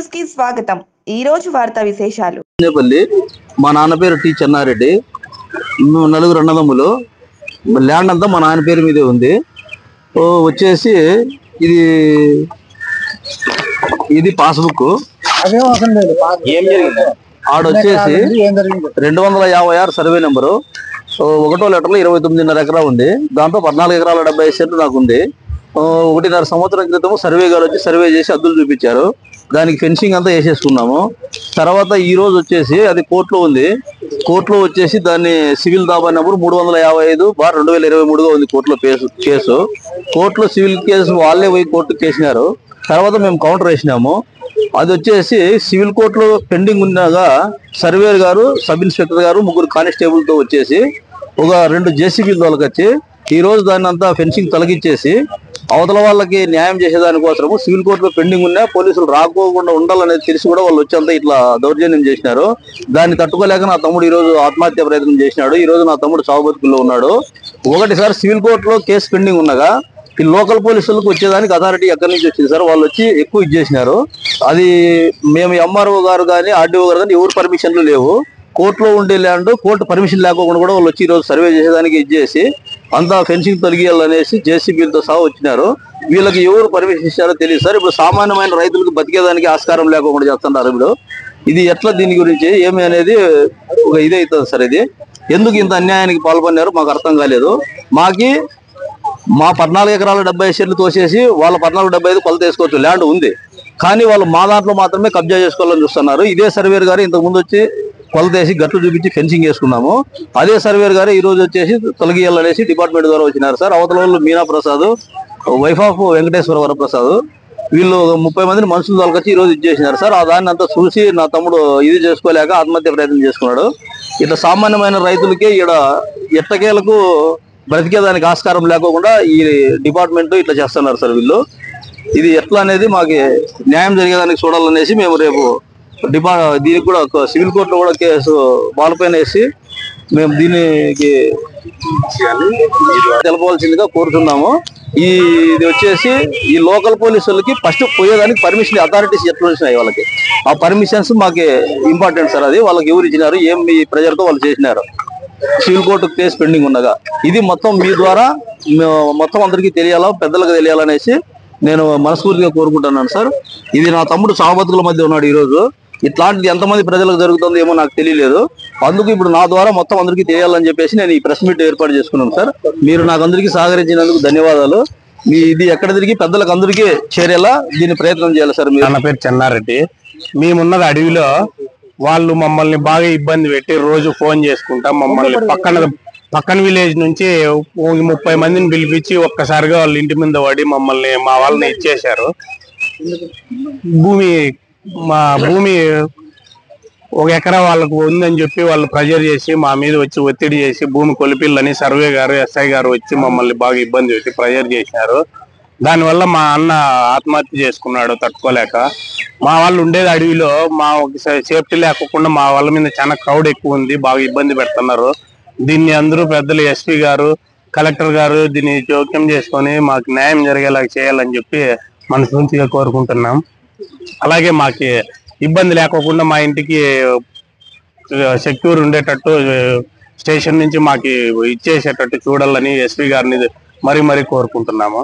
News కి స్వాగతం. ఈ రోజు వార్తా విశేషాలు. మా నాన్న పేరు టి చెన్నారెడ్డి. నలుగురు అన్నదమ్ములు. ల్యాండ్ అంతా మా నాన్న పేరు మీదే ఉంది. వచ్చేసి ఇది పాస్బుక్. ఆడొచ్చేసి 256 survey number. 1వ లెటర్లో 29.5 ఎకరా ఉంది. దాంట్లో 14 ఎకరాల 70 సెంట్లు నాకు ఉంది. 1.5 సంవత్సరం క్రితం సర్వే గారు వచ్చి సర్వే చేసి అద్దులు చూపించారు. దానికి ఫెన్సింగ్ అంతా వేసేసుకున్నాము. తర్వాత ఈ రోజు వచ్చేసి అది కోర్టులో ఉంది. కోర్టులో వచ్చేసి దాన్ని సివిల్ దాబా నెంబర్ 355/2023గా ఉంది కోర్టులో కేసు. కోర్టులో సివిల్ కేసు వాళ్ళే పోయి కోర్టుకు చేసినారు. తర్వాత మేము కౌంటర్ వేసినాము. అది వచ్చేసి సివిల్ కోర్టులో పెండింగ్ ఉండగా సర్వేర్ గారు, సబ్ ఇన్స్పెక్టర్ గారు, 3 కానిస్టేబుల్తో వచ్చేసి ఒక 2 జేసీబీలు తొలగొచ్చి ఈ రోజు దాన్ని అంతా ఫెన్సింగ్ తొలగించేసి అవతల వాళ్ళకి న్యాయం చేసేదానికోసము సివిల్ కోర్టులో పెండింగ్ ఉన్నా పోలీసులు రాకోకుండా ఉండాలనేది తెలిసి కూడా వాళ్ళు వచ్చేంతా ఇట్లా దౌర్జన్యం చేసినారు. దాన్ని తట్టుకోలేక నా తమ్ముడు ఈ రోజు ఆత్మహత్య ప్రయత్నం చేసినాడు. ఈ రోజు నా తమ్ముడు చావు బతుకుల్లో ఉన్నాడు. ఒకటిసారి సివిల్ కోర్టులో కేసు పెండింగ్ ఉండగా ఈ లోకల్ పోలీసులకు వచ్చేదానికి అథారిటీ ఎక్కడి నుంచి వచ్చింది సార్, వాళ్ళు వచ్చి ఎక్కువ ఇచ్చేసినారు. అది మేము ఎంఆర్ఓ గారు కానీ ఆర్డీఓ గారు కానీ ఎవరు పర్మిషన్లు లేవు. కోర్టులో ఉండే ల్యాండ్ కోర్టు పర్మిషన్ లేకోకుండా కూడా వాళ్ళు వచ్చి ఈరోజు సర్వే చేసేదానికి ఇచ్చేసి అంతా ఫెన్సింగ్ తొలగియాలనేసి జేసీబీలతో సహా వచ్చినారు. వీళ్ళకి ఎవరు పర్మిషన్ ఇచ్చారో తెలియదు సార్. ఇప్పుడు సామాన్యమైన రైతులకు బతికేదానికి ఆస్కారం లేకుండా చేస్తున్నారు. ఇప్పుడు ఇది ఎట్లా, దీని గురించి ఏమి అనేది ఒక ఇదే అవుతుంది సార్. ఇది ఎందుకు ఇంత అన్యాయానికి పాల్పడినారో మాకు అర్థం కాలేదు. మా 14 ఎకరాల 70 సెంట్లు తోసేసి వాళ్ళ 1475 కొలత వేసుకోవచ్చు, ల్యాండ్ ఉంది. కానీ వాళ్ళు మా దాంట్లో మాత్రమే కబ్జా చేసుకోవాలని చూస్తున్నారు. ఇదే సర్వేర్ గారు ఇంతకు ముందు వచ్చి కొలత వేసి గట్లు చూపించి ఫెన్సింగ్ వేసుకున్నాము. అదే సర్వేర్ గారు ఈ రోజు వచ్చేసి తొలగియాలనేసి డిపార్ట్మెంట్ ద్వారా వచ్చినారు సార్. అవతల వాళ్ళు మీనా ప్రసాద్, వైఫ్ ఆఫ్ వెంకటేశ్వర వరప్రసాద్, వీళ్ళు 30 మందిని మనుషులు తొలకొచ్చి ఈ రోజు ఇచ్చేసినారు సార్. ఆ దాన్ని అంతా చూసి నా తమ్ముడు ఇది చేసుకోలేక ఆత్మహత్య ప్రయత్నం చేసుకున్నాడు. ఇట్లా సామాన్యమైన రైతులకి ఇక్కడ ఎట్టకేలకు బ్రతికేదానికి ఆస్కారం లేకోకుండా ఈ డిపార్ట్మెంట్ ఇట్లా చేస్తున్నారు సార్ వీళ్ళు. ఇది ఎట్లా అనేది మాకు న్యాయం జరిగేదానికి చూడాలనేసి మేము రేపు దీనికి కూడా సివిల్ కోర్టులో కూడా కేసు వాళ్ళపైన వేసి మేము దీనికి తెలపవలసిందిగా కోరుతున్నాము. ఇది వచ్చేసి ఈ లోకల్ పోలీసులకి ఫస్ట్ పోయేదానికి పర్మిషన్ అథారిటీస్ ఎట్లా వచ్చినాయి వాళ్ళకి, ఆ పర్మిషన్స్ మాకు ఇంపార్టెంట్ సార్. అది వాళ్ళకి ఎవరు ఇచ్చినారు, ఏం మీ ప్రెజర్తో వాళ్ళు చేసినారు సివిల్ కోర్టు కేసు పెండింగ్ ఉండగా. ఇది మొత్తం మీ ద్వారా మొత్తం అందరికీ తెలియాలా, పెద్దలకు తెలియాలనేసి నేను మనస్ఫూర్తిగా కోరుకుంటున్నాను సార్. ఇది నా తమ్ముడు సావబతుకుల మధ్య ఉన్నాడు. ఈరోజు ఇట్లాంటిది ఎంతమంది ప్రజలకు జరుగుతుందో ఏమో నాకు తెలియలేదు. అందుకు ఇప్పుడు నా ద్వారా మొత్తం అందరికీ తెలియాలని చెప్పేసి నేను ఈ ప్రెస్ మీట్ ఏర్పాటు చేసుకున్నాను సార్. మీరు నాకు అందరికీ సహకరించినందుకు ధన్యవాదాలు. ఇది ఎక్కడ తిరిగి పెద్దలకు అందరికీ చేరేలా దీన్ని ప్రయత్నం చేయాలి సార్. నా పేరు చెన్నారెడ్డి. మేమున్నది అడవిలో. వాళ్ళు మమ్మల్ని బాగా ఇబ్బంది పెట్టి రోజు ఫోన్ చేసుకుంటా మమ్మల్ని పక్కన విలేజ్ నుంచి 30 మందిని పిలిపించి ఒక్కసారిగా వాళ్ళ ఇంటి మీద పడి మమ్మల్ని మా వాళ్ళని ఇచ్చేశారు. మా భూమి 1 ఎకరా వాళ్ళకు ఉందని చెప్పి వాళ్ళు ప్రెజర్ చేసి మా మీద వచ్చి ఒత్తిడి చేసి భూమి కొలిపిల్లని సర్వే గారు, ఎస్ఐ గారు వచ్చి మమ్మల్ని బాగా ఇబ్బంది పెట్టి ప్రెజర్ చేశారు. దానివల్ల మా అన్న ఆత్మహత్య చేసుకున్నాడు తట్టుకోలేక. మా వాళ్ళు ఉండేది అడవిలో. మా సేఫ్టీ లేకుండా మా వాళ్ళ మీద చాలా క్రౌడ్ ఎక్కువ ఉంది, బాగా ఇబ్బంది పెడుతున్నారు. దీన్ని అందరూ పెద్దలు, ఎస్పీ గారు, కలెక్టర్ గారు దీన్ని జోక్యం చేసుకొని మాకు న్యాయం జరిగేలా చేయాలని చెప్పి మనస్ఫూర్తిగా కోరుకుంటున్నాం. అలాగే మాకు ఇబ్బంది లేకోకుండా మా ఇంటికి సెక్యూర్ ఉండేటట్టు స్టేషన్ నుంచి మాకు ఇచ్చేసేటట్టు చూడాలని ఎస్పీ గారిని మరీ కోరుకుంటున్నాము.